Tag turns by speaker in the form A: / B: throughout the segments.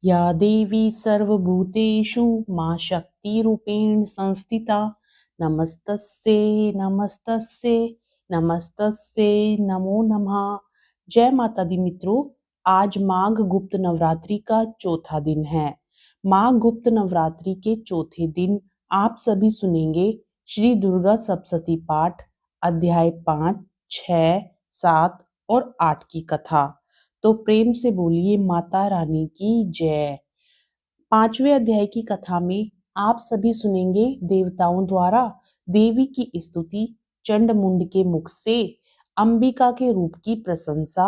A: या देवी सर्वभूतेषु मां शक्तिरूपेण संस्थिता नमस्तस्यै नमस्तस्यै नमस्तस्यै नमो नमः। जय माता दी मित्रों, आज माघ गुप्त नवरात्रि का चौथा दिन है। माघ गुप्त नवरात्रि के चौथे दिन आप सभी सुनेंगे श्री दुर्गा सप्तशती पाठ अध्याय 5, 6, 7 और 8 की कथा। तो प्रेम से बोलिए माता रानी की जय। 5वें अध्याय की कथा में आप सभी सुनेंगे देवताओं द्वारा देवी की स्तुति, चंड मुंड के मुख से अंबिका के रूप की प्रशंसा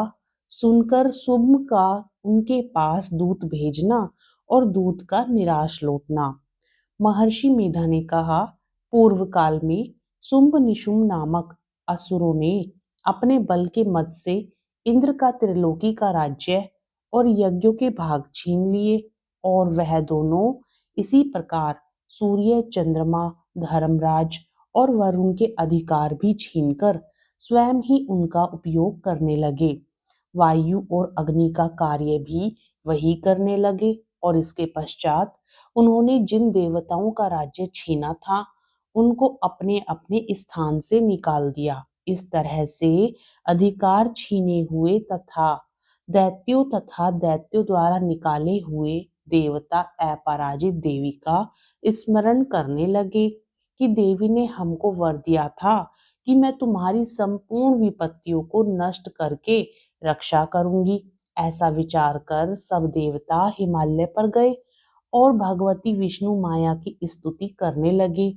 A: सुनकर शुंभ का उनके पास दूत भेजना और दूत का निराश लौटना। महर्षि मेधा ने कहा, पूर्व काल में शुंभ निशुंभ नामक असुरों ने अपने बल के मद से इंद्र का त्रिलोकी का राज्य और यज्ञों के भाग छीन लिए और वह दोनों इसी प्रकार सूर्य, चंद्रमा, धर्मराज और वरुण के अधिकार भी छीनकर स्वयं ही उनका उपयोग करने लगे। वायु और अग्नि का कार्य भी वही करने लगे और इसके पश्चात उन्होंने जिन देवताओं का राज्य छीना था उनको अपने अपने स्थान से निकाल दिया। इस तरह से अधिकार छीने हुए तथा दैत्यों द्वारा निकाले हुए देवता अपराजित देवी का स्मरण करने लगे कि देवी ने हमको वर दिया था कि मैं तुम्हारी संपूर्ण विपत्तियों को नष्ट करके रक्षा करूंगी। ऐसा विचार कर सब देवता हिमालय पर गए और भगवती विष्णु माया की स्तुति करने लगे।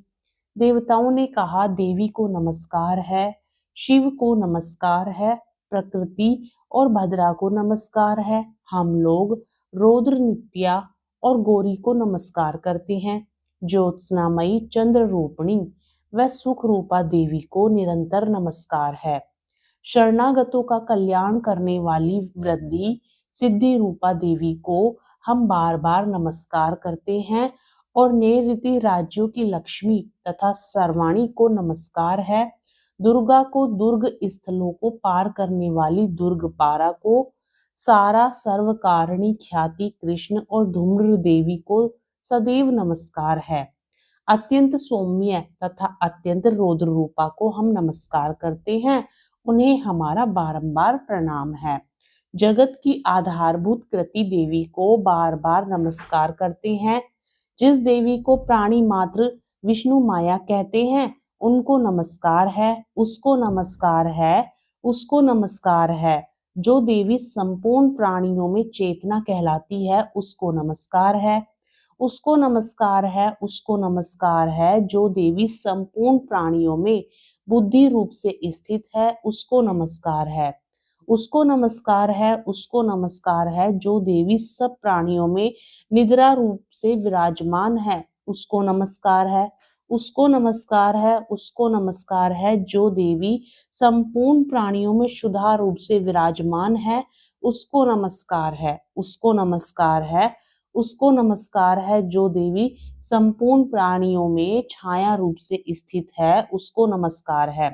A: देवताओं ने कहा, देवी को नमस्कार है, शिव को नमस्कार है, प्रकृति और भद्रा को नमस्कार है। हम लोग रौद्र नित्या और गौरी को नमस्कार करते हैं। ज्योत्सनामयी चंद्र रूपिणी व सुख रूपा देवी को निरंतर नमस्कार है। शरणागतों का कल्याण करने वाली वृद्धि सिद्धि रूपा देवी को हम बार बार नमस्कार करते हैं और नैऋत्य राज्यों की लक्ष्मी तथा सर्वाणी को नमस्कार है। दुर्गा को दुर्ग स्थलों को पार करने वाली दुर्गपारा को, सारा सर्वकारिणी ख्याति कृष्ण और धूम्र देवी को सदैव नमस्कार है। अत्यंत सौम्य तथा अत्यंत रौद्र रूपा को हम नमस्कार करते हैं, उन्हें हमारा बारंबार प्रणाम है। जगत की आधारभूत कृति देवी को बार बार नमस्कार करते हैं। जिस देवी को प्राणी मात्र विष्णु माया कहते हैं उनको नमस्कार है, उसको नमस्कार है, उसको नमस्कार है। जो देवी संपूर्ण प्राणियों में चेतना कहलाती है उसको नमस्कार है, उसको नमस्कार है, उसको नमस्कार है। जो देवी संपूर्ण प्राणियों में बुद्धि रूप से स्थित है उसको नमस्कार है, उसको नमस्कार है, उसको नमस्कार है। जो देवी सब प्राणियों में निद्रा रूप से विराजमान है उसको नमस्कार है, उसको नमस्कार है, उसको नमस्कार है। जो देवी संपूर्ण प्राणियों में शुद्धा रूप से विराजमान है उसको नमस्कार है, उसको नमस्कार है, उसको नमस्कार है। जो देवी संपूर्ण प्राणियों में छाया रूप से स्थित है उसको नमस्कार है,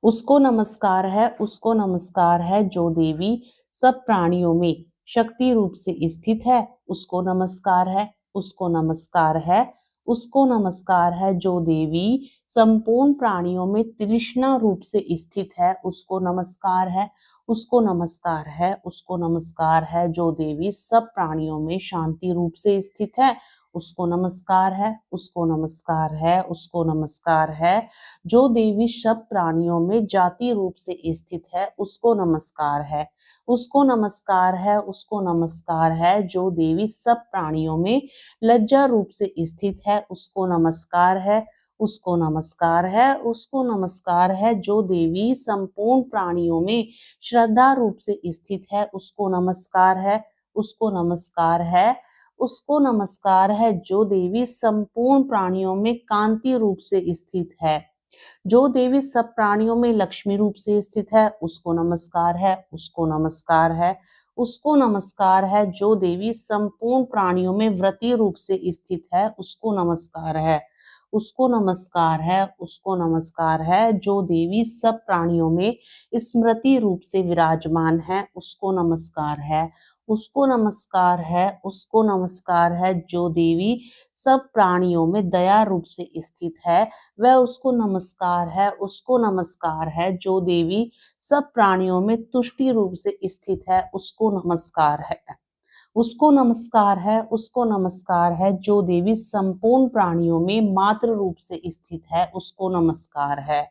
A: उसको नमस्कार है, उसको नमस्कार है। जो देवी सब प्राणियों में शक्ति रूप से स्थित है उसको नमस्कार है, उसको नमस्कार है, उसको नमस्कार है। जो देवी संपूर्ण प्राणियों में तृष्णा रूप से स्थित है उसको नमस्कार है, उसको नमस्कार है, उसको नमस्कार है। जो देवी सब प्राणियों में शांति रूप से स्थित है उसको नमस्कार है, उसको नमस्कार है, उसको नमस्कार है। जो देवी सब प्राणियों में जाति रूप से स्थित है उसको नमस्कार है, उसको नमस्कार है, उसको नमस्कार है। जो देवी सब प्राणियों में लज्जा रूप से स्थित है उसको नमस्कार है, उसको नमस्कार है, उसको नमस्कार है। जो देवी संपूर्ण प्राणियों में श्रद्धा रूप से स्थित है उसको नमस्कार है, उसको नमस्कार है, उसको नमस्कार है। जो देवी संपूर्ण प्राणियों में कांति रूप से स्थित है, जो देवी सब प्राणियों में लक्ष्मी रूप से स्थित है उसको नमस्कार है, उसको नमस्कार है, उसको नमस्कार है। जो देवी संपूर्ण प्राणियों में व्रती रूप से स्थित है उसको नमस्कार है, उसको नमस्कार है, उसको नमस्कार है। जो देवी सब प्राणियों में स्मृति रूप से विराजमान है उसको नमस्कार है, उसको नमस्कार है, उसको नमस्कार है जो देवी सब प्राणियों में दया रूप से स्थित है। वह उसको नमस्कार है, उसको नमस्कार है जो देवी सब प्राणियों में तुष्टि रूप से स्थित है, उसको नमस्कार है। उसको नमस्कार है, उसको नमस्कार है जो देवी संपूर्ण प्राणियों में मात्र रूप से स्थित है, उसको नमस्कार है।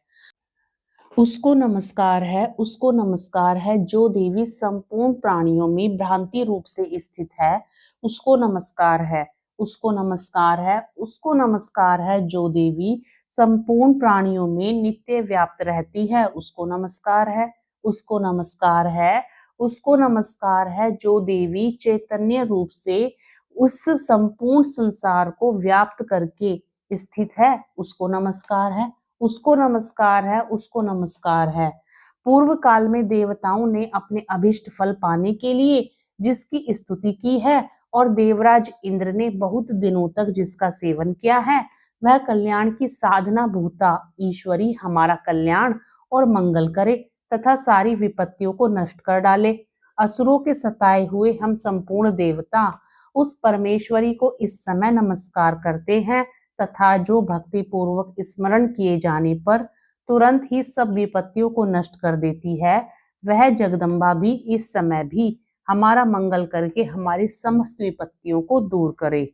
A: उसको नमस्कार है, उसको नमस्कार है जो देवी संपूर्ण प्राणियों में भ्रांति रूप से स्थित है, उसको नमस्कार है। उसको नमस्कार है, उसको नमस्कार है जो देवी संपूर्ण प्राणियों में नित्य व्याप्त रहती है, उसको नमस्कार है। उसको नमस्कार है, उसको नमस्कार है जो देवी चैतन्य रूप से उस संपूर्ण संसार को व्याप्त करके स्थित है, उसको नमस्कार है। उसको नमस्कार है, उसको नमस्कार है। पूर्व काल में देवताओं ने अपने अभिष्ट फल पाने के लिए जिसकी स्तुति की है और देवराज इंद्र ने बहुत दिनों तक जिसका सेवन किया है, वह कल्याण की साधना भूता ईश्वरी हमारा कल्याण और मंगल करे तथा सारी विपत्तियों को नष्ट कर डाले। असुरों के सताए हुए हम संपूर्ण देवता उस परमेश्वरी को इस समय नमस्कार करते हैं तथा जो भक्ति पूर्वक स्मरण किए जाने पर तुरंत ही सब विपत्तियों को नष्ट कर देती है, वह जगदम्बा भी इस समय भी हमारा मंगल करके हमारी समस्त विपत्तियों को दूर करे।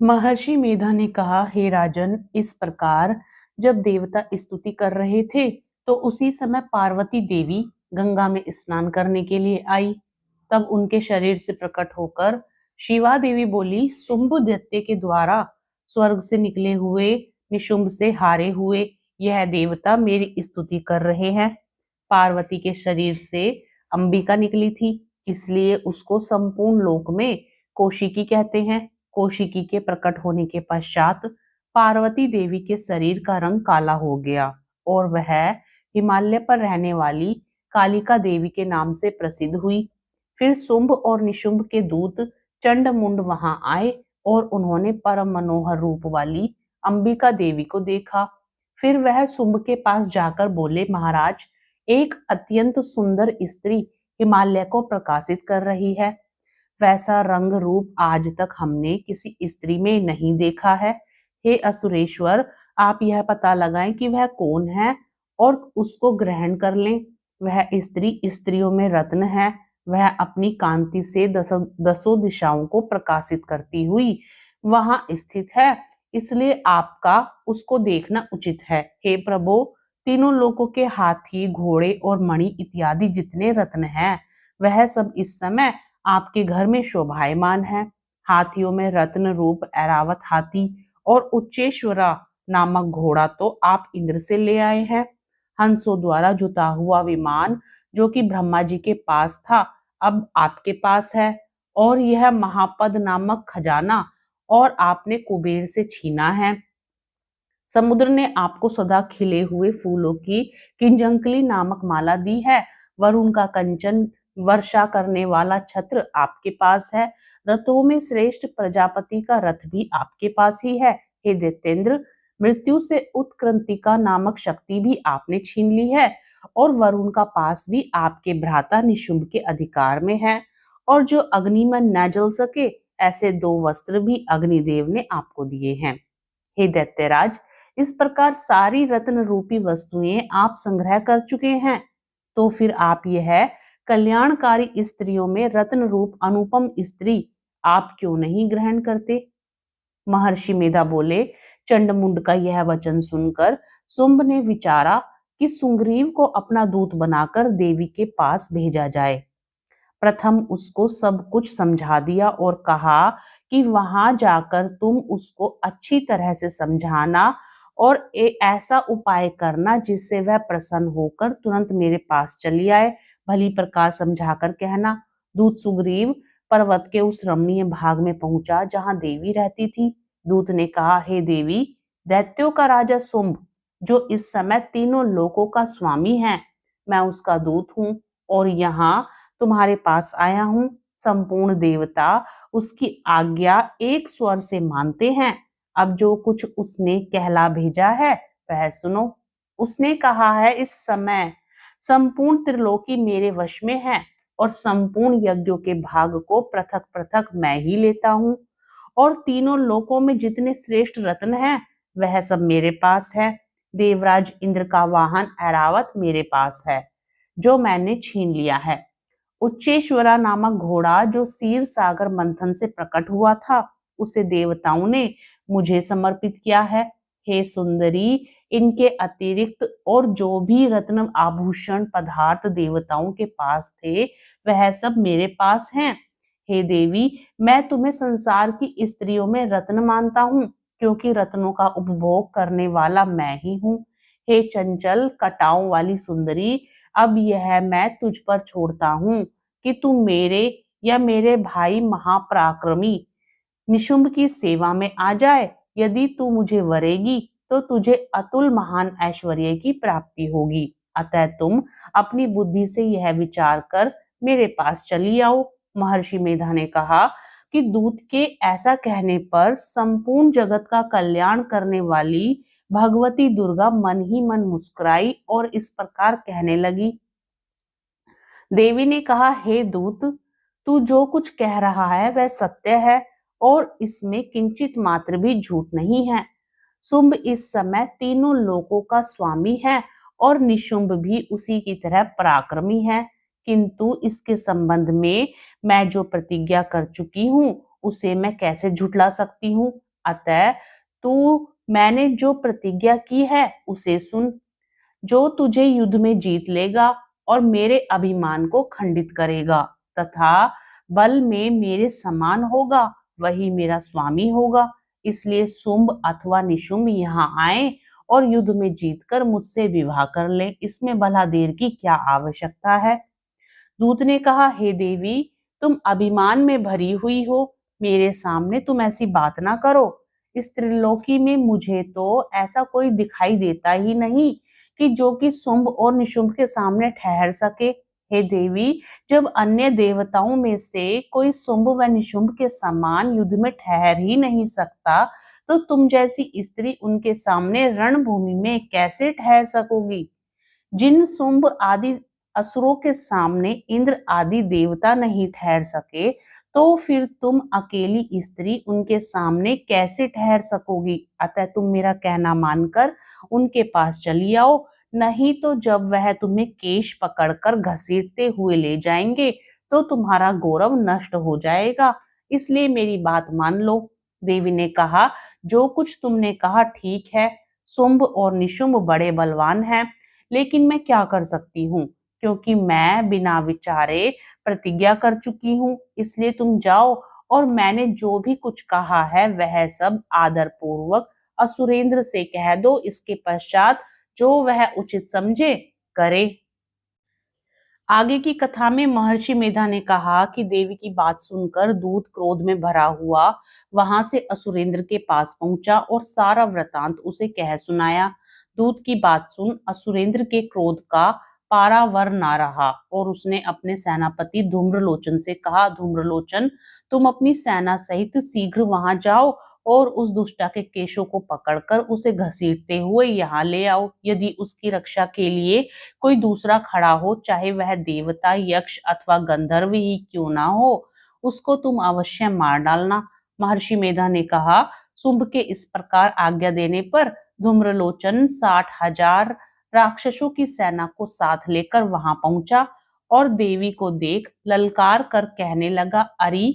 A: महर्षि मेधा ने कहा, हे राजन, इस प्रकार जब देवता स्तुति कर रहे थे तो उसी समय पार्वती देवी गंगा में स्नान करने के लिए आई। तब उनके शरीर से प्रकट होकर शिवा देवी बोली, शुंभ दैत्य के द्वारा स्वर्ग से निकले हुए निशुंभ से हारे हुए यह देवता मेरी स्तुति कर रहे हैं। पार्वती के शरीर से अंबिका निकली थी, इसलिए उसको संपूर्ण लोक में कौशिकी कहते हैं। कौशिकी के प्रकट होने के पश्चात पार्वती देवी के शरीर का रंग काला हो गया और वह हिमालय पर रहने वाली कालिका देवी के नाम से प्रसिद्ध हुई। फिर शुंभ और निशुंभ के दूत चंड मुंड वहां आए और उन्होंने परम मनोहर रूप वाली अंबिका देवी को देखा। फिर वह शुंभ के पास जाकर बोले, महाराज, एक अत्यंत सुंदर स्त्री हिमालय को प्रकाशित कर रही है। वैसा रंग रूप आज तक हमने किसी स्त्री में नहीं देखा है। हे असुरेश्वर, आप यह पता लगाएं कि वह कौन है और उसको ग्रहण कर लें। वह स्त्री स्त्रियों में रत्न है। वह अपनी कांति से दसों दिशाओं को प्रकाशित करती हुई वहां स्थित है, इसलिए आपका उसको देखना उचित है। हे प्रभु, तीनों लोकों के हाथी, घोड़े और मणि इत्यादि जितने रत्न हैं, वह सब इस समय आपके घर में शोभायमान है। हाथियों में रत्न रूप ऐरावत हाथी और उच्चेश्वरा नामक घोड़ा तो आप इंद्र से ले आए हैं। हंसों द्वारा जुता हुआ विमान जो कि ब्रह्मा जी के पास था, अब आपके पास है। और यह महापद नामक खजाना और आपने कुबेर से छीना है। समुद्र ने आपको सदा खिले हुए फूलों की किंजंकली नामक माला दी है। वरुण का कंचन वर्षा करने वाला छत्र आपके पास है। रथों में श्रेष्ठ प्रजापति का रथ भी आपके पास ही है। हे दैत्येंद्र, मृत्यु से उत्क्रांतिका नामक शक्ति भी आपने छीन ली है और वरुण का पास भी आपके भ्राता निशुंभ के अधिकार में है। और जो अग्नि में न जल सके, ऐसे दो वस्त्र भी अग्निदेव ने आपको दिए हैं। हे दैत्यराज, इस प्रकार सारी रत्न रूपी वस्तुएं आप संग्रह कर चुके हैं, तो फिर आप यह कल्याणकारी स्त्रियों में रत्न रूप अनुपम स्त्री आप क्यों नहीं ग्रहण करते? महर्षि मेधा बोले, चंडमुंड का यह वचन सुनकर शुंभ ने विचारा कि सुग्रीव को अपना दूत बनाकर देवी के पास भेजा जाए। प्रथम उसको सब कुछ समझा दिया और कहा कि वहां जाकर तुम उसको अच्छी तरह से समझाना और ऐसा उपाय करना जिससे वह प्रसन्न होकर तुरंत मेरे पास चली आए। भली प्रकार समझाकर कहना। दूत सुग्रीव पर्वत के उस रमणीय भाग में पहुंचा जहां देवी रहती थी। दूत ने कहा, हे देवी, दैत्यों का राजा शुंभ जो इस समय तीनों लोकों का स्वामी है, मैं उसका दूत हूँ और यहाँ तुम्हारे पास आया हूँ। संपूर्ण देवता उसकी आज्ञा एक स्वर से मानते हैं। अब जो कुछ उसने कहला भेजा है वह सुनो। उसने कहा है, इस समय संपूर्ण त्रिलोकी मेरे वश में है और संपूर्ण यज्ञों के भाग को पृथक पृथक मैं ही लेता हूँ। और तीनों लोकों में जितने श्रेष्ठ रत्न हैं वह सब मेरे पास है। देवराज इंद्र का वाहन ऐरावत मेरे पास है, जो मैंने छीन लिया है। उच्चेश्वरा नामक घोड़ा जो क्षीर सागर मंथन से प्रकट हुआ था, उसे देवताओं ने मुझे समर्पित किया है। हे सुंदरी, इनके अतिरिक्त और जो भी रत्न आभूषण पदार्थ देवताओं के पास थे वह सब मेरे पास हैं। हे देवी, मैं तुम्हें संसार की स्त्रियों में रत्न मानता हूँ, क्योंकि रत्नों का उपभोग करने वाला मैं ही हूँ। हे चंचल कटाओं वाली सुंदरी, अब यह मैं तुझ पर छोड़ता हूँ कि तू मेरे या मेरे भाई महापराक्रमी निशुंभ की सेवा में आ जाए। यदि तू मुझे वरेगी तो तुझे अतुल महान ऐश्वर्य की प्राप्ति होगी। अतः तुम अपनी बुद्धि से यह विचार कर मेरे पास चली आओ। महर्षि मेधा ने कहा कि दूत के ऐसा कहने पर संपूर्ण जगत का कल्याण करने वाली भगवती दुर्गा मन ही मन मुस्कुराई और इस प्रकार कहने लगी। देवी ने कहा, हे दूत, तू जो कुछ कह रहा है वह सत्य है और इसमें किंचित मात्र भी झूठ नहीं है। शुंभ इस समय तीनों लोकों का स्वामी है और निशुंभ भी उसी की तरह पराक्रमी है, किंतु इसके संबंध में मैं जो प्रतिज्ञा कर चुकी हूँ उसे मैं कैसे झुठला सकती हूँ। अतः तू मैंने जो प्रतिज्ञा की है उसे सुन। जो तुझे युद्ध में जीत लेगा और मेरे अभिमान को खंडित करेगा तथा बल में मेरे समान होगा, वही मेरा स्वामी होगा। इसलिए शुंभ अथवा निशुंभ यहाँ आए और युद्ध में जीतकर मुझसे विवाह कर ले। इसमें भला देर की क्या आवश्यकता है। दूत ने कहा, हे देवी, तुम अभिमान में भरी हुई हो, मेरे सामने तुम ऐसी बात ना करो। इस त्रिलोकी में मुझे तो ऐसा कोई दिखाई देता ही नहीं कि जो कि शुंभ और निशुंभ के सामने ठहर सके। हे देवी, जब अन्य देवताओं में से कोई शुंभ व निशुंभ के समान युद्ध में ठहर ही नहीं सकता, तो तुम जैसी स्त्री उनके सामने रणभूमि में कैसे ठहर सकोगी। जिन शुंभ आदि असुरों के सामने इंद्र आदि देवता नहीं ठहर सके, तो फिर तुम अकेली स्त्री उनके सामने कैसे ठहर सकोगी। अतः तुम मेरा कहना मानकर उनके पास चली आओ, नहीं तो जब वह तुम्हें केश पकड़कर घसीटते हुए ले जाएंगे तो तुम्हारा गौरव नष्ट हो जाएगा। इसलिए मेरी बात मान लो। देवी ने कहा, जो कुछ तुमने कहा ठीक है। शुंभ और निशुंभ बड़े बलवान हैं, लेकिन मैं क्या कर सकती हूँ, क्योंकि मैं बिना विचारे प्रतिज्ञा कर चुकी हूँ। इसलिए तुम जाओ और मैंने जो भी कुछ कहा है वह सब आदर पूर्वक असुरेंद्र से कह दो। इसके पश्चात जो वह उचित समझे करे। आगे की कथा में महर्षि मेधा ने कहा कि देवी की बात सुनकर दूत क्रोध में भरा हुआ वहां से असुरेंद्र के पास पहुंचा और सारा वृतांत उसे कह सुनाया। दूत की बात सुन असुरेंद्र के क्रोध का पारावर ना रहा और उसने अपने सेनापति धूम्रलोचन से कहा, धूम्रलोचन, तुम अपनी सेना सहित शीघ्र वहां जाओ और उस दुष्टा के केशों को पकड़कर उसे घसीटते हुए यहाँ ले आओ। यदि उसकी रक्षा के लिए कोई दूसरा खड़ा हो, चाहे वह देवता, यक्ष अथवा गंधर्व ही क्यों ना हो, उसको तुम अवश्य मार डालना। महर्षि मेधा ने कहा। शुंभ के इस प्रकार आज्ञा देने पर धूम्रलोचन 60,000 राक्षसों की सेना को साथ लेकर वहां पहुंचा और देवी को देख ललकार कर कहने लगा, अरे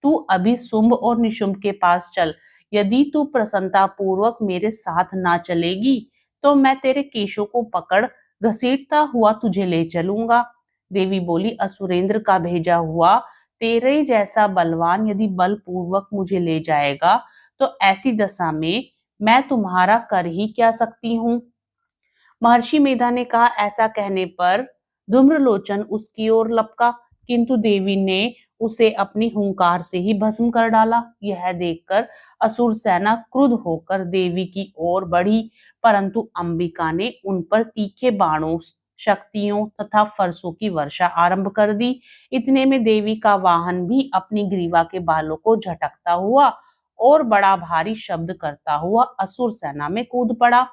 A: तू अभी शुंभ और निशुंभ के पास चल। यदि तू प्रसन्नता पूर्वक मेरे साथ ना चलेगी तो मैं तेरे केशों को पकड़ घसीटता हुआ तुझे ले चलूंगा। देवी बोली, असुरेंद्र का भेजा हुआ तेरे जैसा बलवान यदि बलपूर्वक मुझे ले जाएगा तो ऐसी दशा में मैं तुम्हारा कर ही क्या सकती हूँ। महर्षि मेधा ने कहा। ऐसा कहने पर धूम्रलोचन उसकी ओर लपका, किंतु देवी ने उसे अपनी हुंकार से ही भस्म कर डाला। यह देखकर असुर सेना क्रुद्ध होकर देवी की ओर बढ़ी, परंतु अंबिका ने उन पर तीखे बाणों, शक्तियों तथा फरसों की वर्षा आरंभ कर दी। इतने में देवी का वाहन भी अपनी ग्रीवा के बालों को झटकता हुआ और बड़ा भारी शब्द करता हुआ असुर सेना में कूद पड़ा।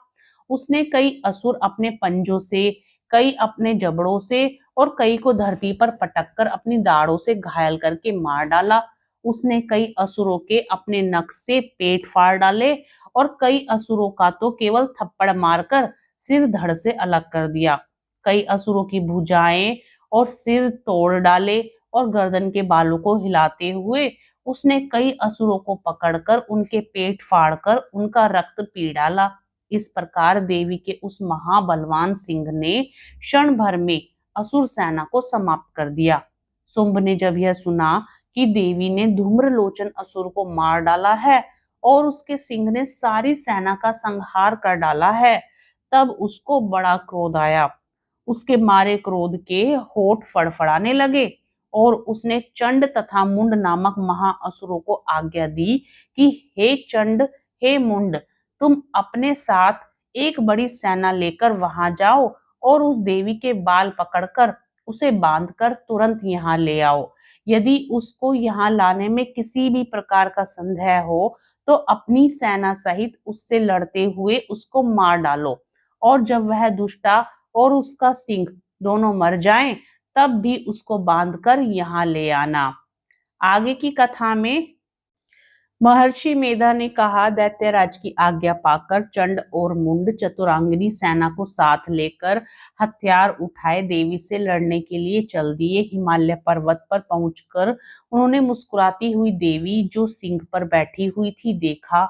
A: उसने कई असुर अपने पंजों से, कई अपने जबड़ों से और कई को धरती पर पटक कर अपनी दाढ़ों से घायल करके मार डाला। उसने कई असुरों के अपने नख से पेट फाड़ डाले और कई असुरों का तो केवल थप्पड़ मारकर सिर धड़ से अलग कर दिया। कई असुरों की भुजाएं और सिर तोड़ डाले और गर्दन के बालों को हिलाते हुए उसने कई असुरों को पकड़कर उनके पेट फाड़कर उनका रक्त पी डाला। इस प्रकार देवी के उस महाबलवान सिंह ने क्षण भर में असुर सेना को समाप्त कर दिया। शुंभ ने जब यह सुना कि देवी ने धूम्रलोचन असुर को मार डाला है और उसके सिंह ने सारी सेना का संहार कर डाला है, तब उसको बड़ा क्रोध आया। उसके मारे क्रोध के होठ फड़फड़ाने लगे और उसने चंड तथा मुंड नामक महाअसुरों को आज्ञा दी कि हे चंड, हे मुंड, तुम अपने साथ एक बड़ी सेना लेकर वहां जाओ और उस देवी के बाल पकड़कर उसे बांधकर तुरंत यहाँ ले आओ। यदि उसको यहाँ लाने में किसी भी प्रकार का संदेह हो तो अपनी सेना सहित उससे लड़ते हुए उसको मार डालो, और जब वह दुष्टा और उसका सिंह दोनों मर जाएं तब भी उसको बांधकर यहाँ ले आना। आगे की कथा में महर्षि मेधा ने कहा, दैत्यराज की आज्ञा पाकर चंड और मुंड चतुरांगिनी सेना को साथ लेकर हथियार उठाए देवी से लड़ने के लिए चल दिए। हिमालय पर्वत पर पहुंचकर उन्होंने मुस्कुराती हुई देवी जो सिंह पर बैठी हुई थी देखा।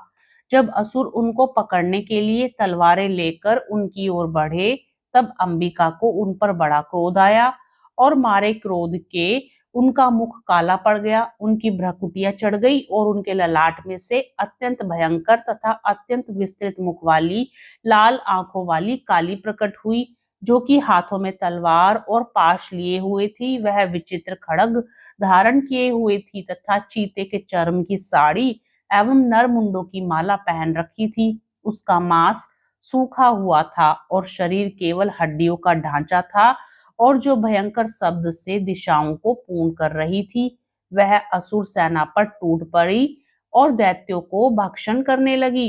A: जब असुर उनको पकड़ने के लिए तलवारें लेकर उनकी ओर बढ़े तब अंबिका को उन पर बड़ा क्रोध आया और मारे क्रोध के उनका मुख काला पड़ गया, उनकी भ्रुकुटियां चढ़ गई और उनके ललाट में से अत्यंत भयंकर तथा अत्यंत विस्तृत मुख वाली लाल आंखों वाली काली प्रकट हुई, जो कि हाथों में तलवार और पाश लिए हुए थी। वह विचित्र खड्ग धारण किए हुए थी तथा चीते के चर्म की साड़ी एवं नरमुंडों की माला पहन रखी थी। उसका मांस सूखा हुआ था और शरीर केवल हड्डियों का ढांचा था, और जो भयंकर शब्द से दिशाओं को पूर्ण कर रही थी। वह असुर सेना पर टूट पड़ी और दैत्यों को भक्षण करने लगी।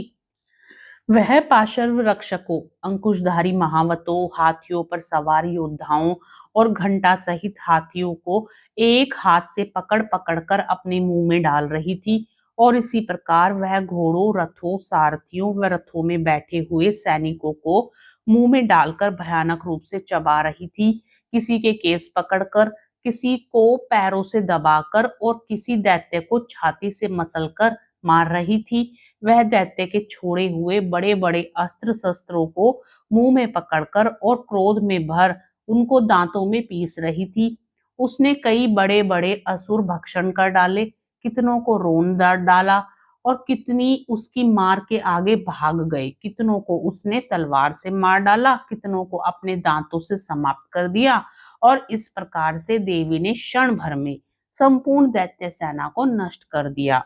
A: वह पाशर्व रक्षकों, अंकुशधारी महावतों, हाथियों पर सवार योद्धाओं और घंटा सहित हाथियों को एक हाथ से पकड़ पकड़ कर अपने मुंह में डाल रही थी, और इसी प्रकार वह घोड़ों, रथों, सारथियों व रथों में बैठे हुए सैनिकों को मुंह में डालकर भयानक रूप से चबा रही थी। किसी के केस पकड़कर, किसी को पैरों से दबाकर और किसी दैत्य को छाती से मसलकर मार रही थी। वह दैत्य के छोड़े हुए बड़े बड़े अस्त्र शस्त्रों को मुंह में पकड़कर और क्रोध में भर उनको दांतों में पीस रही थी। उसने कई बड़े बड़े असुर भक्षण कर डाले, कितनों को रोन डाला और कितनी उसकी मार के आगे भाग गए। कितनों को उसने तलवार से मार डाला, कितनों को अपने दांतों से समाप्त कर दिया, और इस प्रकार से देवी ने क्षण भर में संपूर्ण दैत्य सेना को नष्ट कर दिया।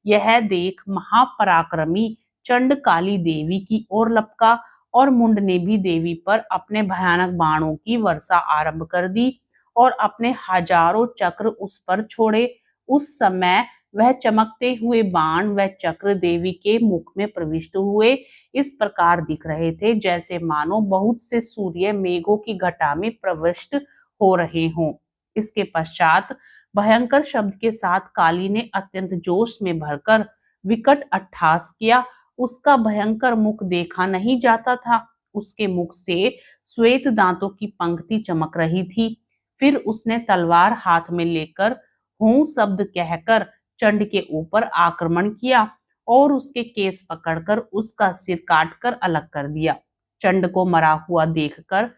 A: यह देख महापराक्रमी चंड काली देवी की ओर लपका और मुंड ने भी देवी पर अपने भयानक बाणों की वर्षा आरंभ कर दी और अपने हजारों चक्र उस पर छोड़े। उस समय वह चमकते हुए बाण व चक्र देवी के मुख में प्रविष्ट हुए इस प्रकार दिख रहे थे जैसे मानो बहुत से सूर्य मेघों की घटा में प्रविष्ट हो रहे हों। इसके पश्चात भयंकर शब्द के साथ काली ने अत्यंत जोश में भरकर विकट अट्टहास किया। उसका भयंकर मुख देखा नहीं जाता था। उसके मुख से श्वेत दांतों की पंक्ति चमक रही थी। फिर उसने तलवार हाथ में लेकर हूं शब्द कहकर चंड के ऊपर आक्रमण किया और उसके केस पकड़कर उसका सिर काटकर अलग कर दिया। चंड को मरा हुआ देखकर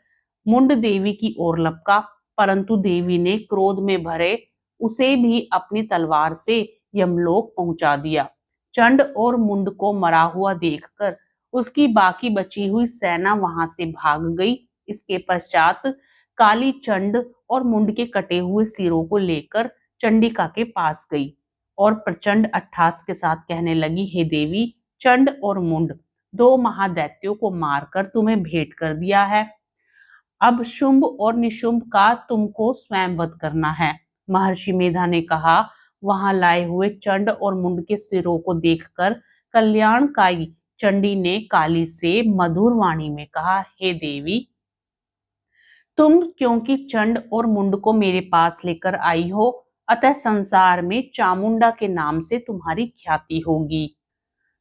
A: मुंड देवी की ओर लपका, परंतु देवी ने क्रोध में भरे उसे भी अपनी तलवार से यमलोक पहुंचा दिया। चंड और मुंड को मरा हुआ देखकर उसकी बाकी बची हुई सेना वहां से भाग गई। इसके पश्चात काली चंड और मुंड के कटे हुए सिरों को लेकर चंडिका के पास गई और प्रचंड अट्टहास के साथ कहने लगी, हे देवी, चंड और मुंड दो महादैत्यों को मारकर तुम्हें भेंट कर दिया है। अब शुंभ और निशुंभ का तुमको स्वयं वध करना है। महर्षि मेधा ने कहा, वहां लाए हुए चंड और मुंड के सिरों को देखकर कल्याणकाई चंडी ने काली से मधुर वाणी में कहा, हे देवी, तुम क्योंकि चंड और मुंड को मेरे पास लेकर आई हो, अतः संसार में चामुंडा के नाम से तुम्हारी ख्याति होगी।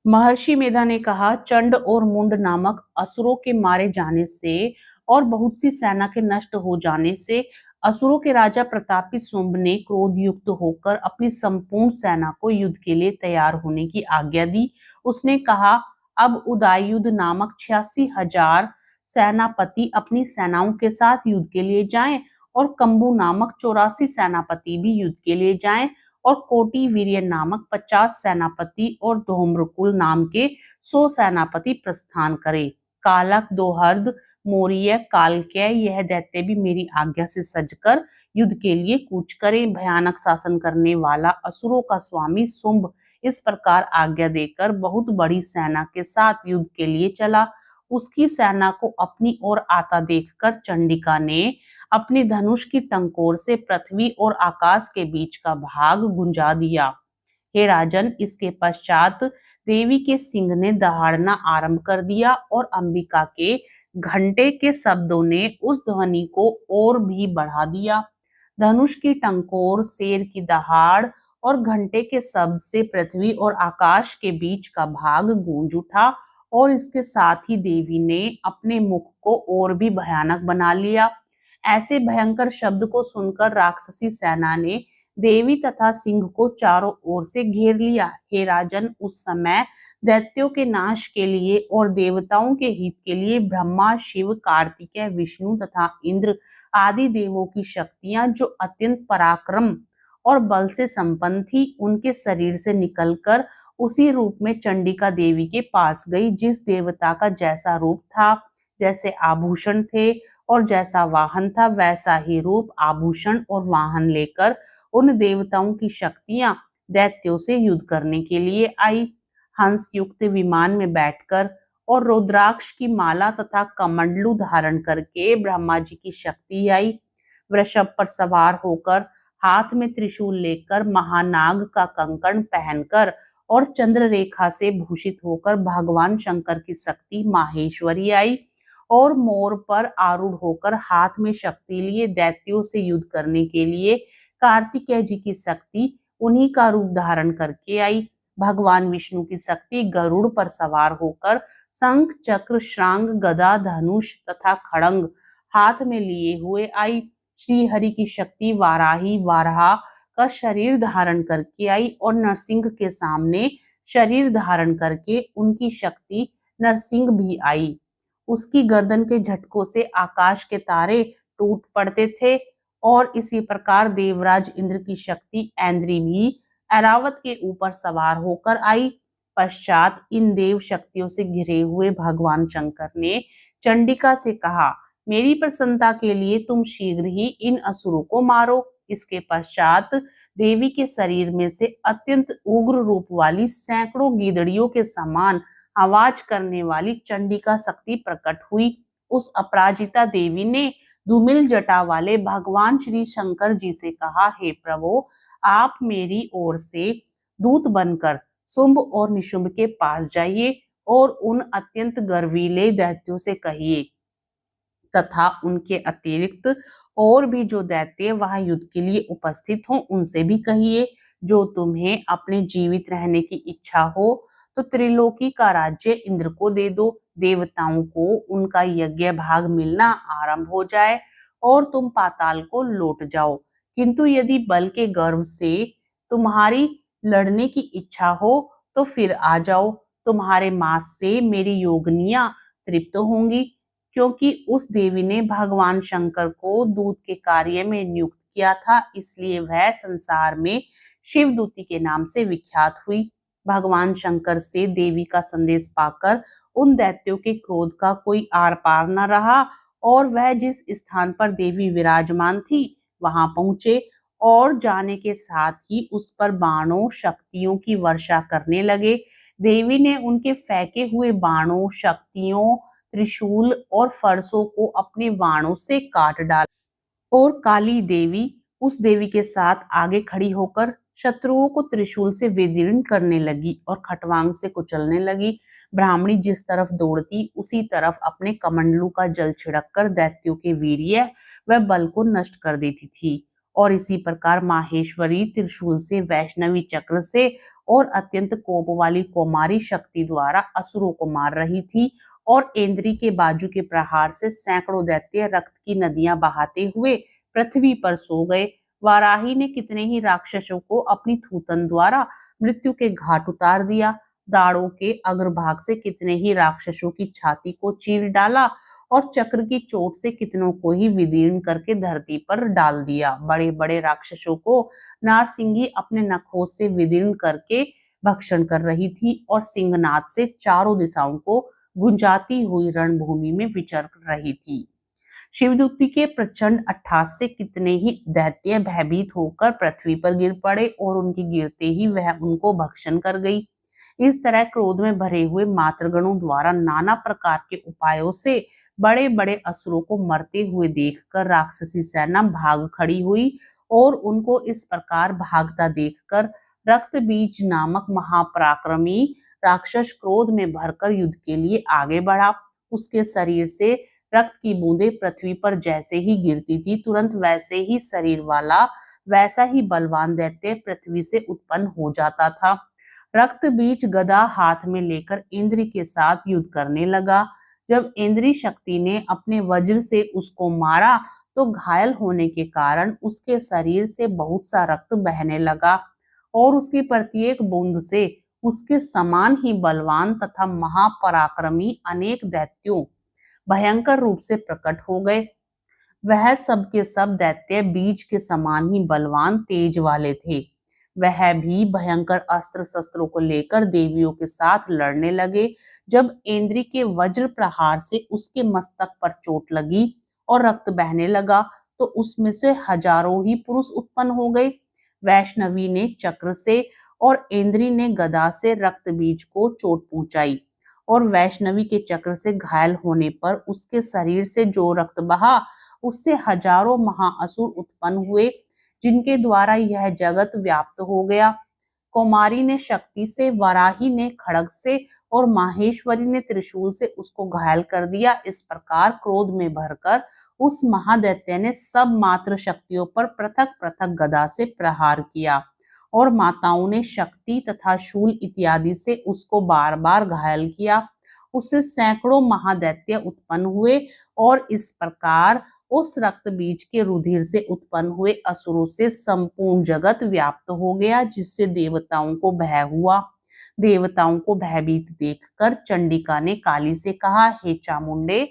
A: महर्षि मेधा ने कहा, चंड और मुंड नामक असुरों के मारे जाने से और बहुत सी सेना के नष्ट हो जाने से असुरों के राजा प्रतापी शुंभ ने क्रोध युक्त होकर अपनी संपूर्ण सेना को युद्ध के लिए तैयार होने की आज्ञा दी। उसने कहा, अब उदययुध नामक 86,000 सेनापति अपनी सेनाओं के साथ युद्ध के लिए जाएं और कंबू नामक 84 सेनापति भी युद्ध के लिए जाएं और कोटि वीर्य नामक 50 सेनापति और धूम्रकुल नाम के 100 सेनापति प्रस्थान करे। कालक, दोहर्द, मौर्य, कालक्य यह दैत्य भी मेरी आज्ञा से सजकर युद्ध के लिए कूच करे। भयानक शासन करने वाला असुरों का स्वामी शुंभ इस प्रकार आज्ञा देकर बहुत बड़ी सेना के साथ युद्ध के लिए चला। उसकी सेना को अपनी ओर आता देखकर चंडिका ने अपनी धनुष की टंकोर से पृथ्वी और आकाश के बीच का भाग गुंजा दिया। हे राजन, इसके पश्चात देवी के सिंह ने दहाड़ना आरंभ कर दिया और अंबिका के घंटे के शब्दों ने उस ध्वनि को और भी बढ़ा दिया। धनुष की टंकोर, शेर की दहाड़ और घंटे के शब्द से पृथ्वी और आकाश के बीच का भाग गूंज उठा और इसके साथ ही देवी ने अपने मुख को और भी भयानक बना लिया। ऐसे भयंकर शब्द को सुनकर राक्षसी सेना ने देवी तथा सिंह को चारों ओर से घेर लिया। हे राजन, उस समय दैत्यों के नाश के लिए और देवताओं के हित के लिए ब्रह्मा, शिव, कार्तिकेय, विष्णु तथा इंद्र आदि देवों की शक्तियां जो अत्यंत पराक्रम और बल से संपन्न थी, उनके शरीर से निकलकर उसी रूप में चंडिका देवी के पास गई। जिस देवता का जैसा रूप था, जैसे आभूषण थे और जैसा वाहन था, वैसा ही रूप, आभूषण और वाहन लेकर उन देवताओं की शक्तियां दैत्यों से युद्ध करने के लिए आई। हंस युक्त विमान में बैठकर और रुद्राक्ष की माला तथा कमंडलू धारण करके ब्रह्मा जी की शक्ति आई। वृषभ पर सवार होकर, हाथ में त्रिशूल लेकर, महानाग का कंकण पहनकर और चंद्र रेखा से भूषित होकर भगवान शंकर की शक्ति माहेश्वरी आई और मोर पर आरूढ़ होकर हाथ में शक्ति लिए दैत्यों से युद्ध करने के लिए कार्तिकेय जी की शक्ति उन्हीं का रूप धारण करके आई। भगवान विष्णु की शक्ति गरुड़ पर सवार होकर शंख, चक्र, श्रांग, गदा, धनुष तथा खड़ंग हाथ में लिए हुए आई। श्री हरि की शक्ति वाराही, वाराह का शरीर धारण करके आई और नरसिंह के सामने शरीर धारण करके उनकी शक्ति नरसिंह भी आई। उसकी गर्दन के झटकों से आकाश के तारे टूट पड़ते थे और इसी प्रकार देवराज इंद्र की शक्ति ऐन्द्री भी ऐरावत के ऊपर सवार होकर आई। पश्चात इन देव शक्तियों से घिरे हुए भगवान शंकर ने चंडिका से कहा, मेरी प्रसन्नता के लिए तुम शीघ्र ही इन असुरों को मारो। इसके पश्चात देवी के शरीर में से अत्यंत उग्र रूप वाली सैकड़ों गीदड़ियों के समान आवाज करने वाली चंडिका शक्ति प्रकट हुई। उस अपराजिता देवी ने धूमिल जटा वाले भगवान श्री शंकर जी से कहा, हे प्रभु, आप मेरी ओर से दूत बनकर शुंभ और निशुंभ के पास जाइए और उन अत्यंत गर्वीले दैत्यों से कहिए तथा उनके अतिरिक्त और भी जो दैत्य वहां युद्ध के लिए उपस्थित हों, उनसे भी कहिए, जो तुम्हें अपने जीवित रहने की इच्छा हो तो त्रिलोकी का राज्य इंद्र को दे दो। देवताओं को उनका यज्ञ भाग मिलना आरंभ हो जाए और तुम पाताल को लौट जाओ। किंतु यदि बल के गर्व से तुम्हारी लड़ने की इच्छा हो तो फिर आ जाओ। तुम्हारे मांस से मेरी योगिनियां तृप्त होंगी, क्योंकि उस देवी ने भगवान शंकर को दूत के कार्य में नियुक्त किया था, इसलिए वह संसार में शिवदूती के नाम से विख्यात हुई। भगवान शंकर से देवी का संदेश पाकर उन दैत्यों के क्रोध का कोई आर पार न रहा और वह जिस स्थान पर देवी विराजमान थी वहां पहुंचे और जाने के साथ ही उस पर बाणों, शक्तियों की वर्षा करने लगे। देवी ने उनके फेंके हुए बाणों, शक्तियों, त्रिशूल और फरसों को अपने बाणों से काट डाला और काली देवी उस देवी के साथ आगे खड़ी होकर शत्रुओं को त्रिशूल से विदीर्ण करने लगी और खटवांग से कुचलने लगी। ब्राह्मणी जिस तरफ दौड़ती उसी तरफ अपने कमंडलू का जल छिड़ककर दैत्यों के वीर्य व बल को नष्ट कर देती थी। और इसी प्रकार माहेश्वरी त्रिशूल से, वैष्णवी चक्र से और अत्यंत कोप वाली कौमारी शक्ति द्वारा असुरों को मार रही थी। और इंद्री के बाजू के प्रहार से सैकड़ों दैत्य रक्त की नदियां बहाते हुए पृथ्वी पर सो गए। वाराही ने कितने ही राक्षसों को अपनी थूथन द्वारा मृत्यु के घाट उतार दिया। दाड़ों के अग्रभाग से कितने ही राक्षसों की छाती को चीर डाला और चक्र की चोट से कितनों को ही विदीर्ण करके धरती पर डाल दिया। बड़े बड़े राक्षसों को नारसिंगी अपने नखों से विदीर्ण करके भक्षण कर रही थी और सिंहनाद से चारों दिशाओं को गुंजाती हुई रणभूमि में विचर रही थी। शिवदूती के प्रचंड अट्टहास से कितने ही दैत्य भयभीत होकर पृथ्वी पर गिर पड़े और उनके गिरते ही वह उनको भक्षण कर गई। इस तरह क्रोध में भरे हुए मातृगणों द्वारा नाना प्रकार के उपायों से बड़े बड़े असुरों को मरते हुए देखकर राक्षसी सेना भाग खड़ी हुई और उनको इस प्रकार भागता देखकर रक्तबीज नामक महापराक्रमी राक्षस क्रोध में भरकर युद्ध के लिए आगे बढ़ा। उसके शरीर से रक्त की बूंदें पृथ्वी पर जैसे ही गिरती थी, तुरंत वैसे ही शरीर वाला वैसा ही बलवान दैत्य पृथ्वी से उत्पन्न हो जाता था। रक्त बीज गदा हाथ में लेकर इंद्र के साथ युद्ध करने लगा। जब इंद्री शक्ति ने अपने वज्र से उसको मारा तो घायल होने के कारण उसके शरीर से बहुत सा रक्त बहने लगा और उसकी प्रत्येक बूंद से उसके समान ही बलवान तथा महापराक्रमी अनेक दैत्यों भयंकर रूप से प्रकट हो गए। वह सब के सब दैत्य बीज के समान ही बलवान तेज वाले थे। वह भी भयंकर अस्त्र शस्त्रों को लेकर देवियों के साथ लड़ने लगे। जब इंद्री के वज्र प्रहार से उसके मस्तक पर चोट लगी और रक्त बहने लगा तो उसमें से हजारों ही पुरुष उत्पन्न हो गए। वैष्णवी ने चक्र से और इंद्री ने गदा से रक्त बीज को चोट पहुंचाई और वैष्णवी के चक्र से घायल होने पर उसके शरीर से जो रक्त बहा उससे हजारों महाअसुर उत्पन्न हुए जिनके द्वारा यह जगत व्याप्त हो गया। कौमारी ने शक्ति से, वराही ने खड्ग से और माहेश्वरी ने त्रिशूल से उसको घायल कर दिया। इस प्रकार क्रोध में भरकर उस महादैत्य ने सब मात्र शक्तियों पर पृथक पृथक गदा से प्रहार किया और माताओं ने शक्ति तथा शूल इत्यादि से उसको बार बार घायल किया। उससे सैकड़ों महादैत्य उत्पन्न हुए और इस प्रकार उस रक्त बीज के रुधिर से उत्पन्न हुए असुरों से संपूर्ण जगत व्याप्त हो गया, जिससे देवताओं को भय हुआ। देवताओं को भयभीत देखकर चंडिका ने काली से कहा, हे चामुंडे,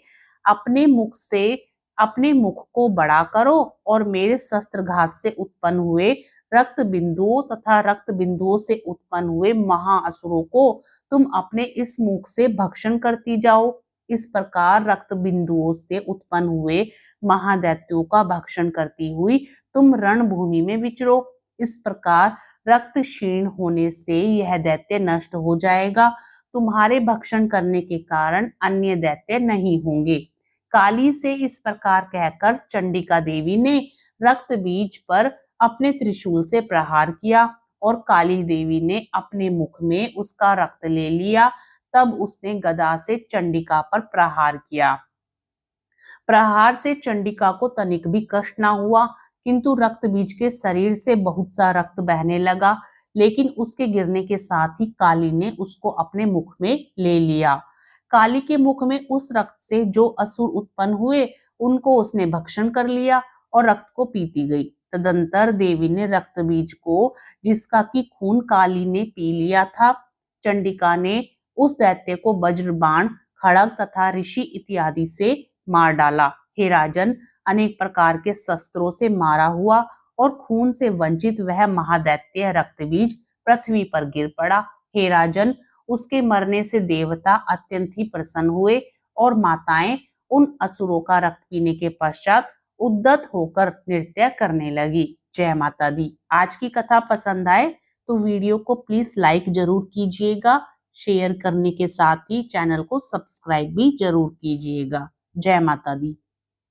A: अपने मुख को बड़ा करो और मेरे शस्त्रघात से उत्पन्न हुए रक्त बिंदुओं तथा रक्त बिंदुओं से उत्पन्न हुए महाअसुरों को तुम अपने इस मुख से भक्षण करती जाओ। इस प्रकार रक्त बिंदुओं से उत्पन्न हुए महादैत्यों का भक्षण करती हुई तुम रणभूमि में विचरो। इस प्रकार रक्त क्षीण होने से यह दैत्य नष्ट हो जाएगा। तुम्हारे भक्षण करने के कारण अन्य दैत्य नहीं होंगे। काली से इस प्रकार कहकर चंडिका देवी ने रक्त बीज पर अपने त्रिशूल से प्रहार किया और काली देवी ने अपने मुख में उसका रक्त ले लिया। तब उसने गदा से चंडिका पर प्रहार किया। प्रहार से चंडिका को तनिक भी कष्ट न हुआ, किंतु रक्त बीज के शरीर से बहुत सा रक्त बहने लगा। लेकिन उसके गिरने के साथ ही काली ने उसको अपने मुख में ले लिया। काली के मुख में उस रक्त से जो असुर उत्पन्न हुए उनको उसने भक्षण कर लिया और रक्त को पीती गई। तदंतर देवी ने रक्त बीज को, जिसका की खून काली ने पी लिया था, चंडिका ने उस दैत्य को वज्र बाण, खड्ग तथा ऋषि इत्यादि से मार डाला। हे राजन, अनेक प्रकार के शस्त्रों से मारा हुआ और खून से वंचित वह महादैत्य रक्तबीज पृथ्वी पर गिर पड़ा। हे राजन, उसके मरने से देवता अत्यंत ही प्रसन्न हुए और माताएं उन असुरों का रक्त पीने के पश्चात उद्दत होकर नृत्य करने लगी। जय माता दी। आज की कथा पसंद आए तो वीडियो को प्लीज लाइक जरूर कीजिएगा, शेयर करने के साथ ही चैनल को सब्सक्राइब भी जरूर कीजिएगा। जय माता दी।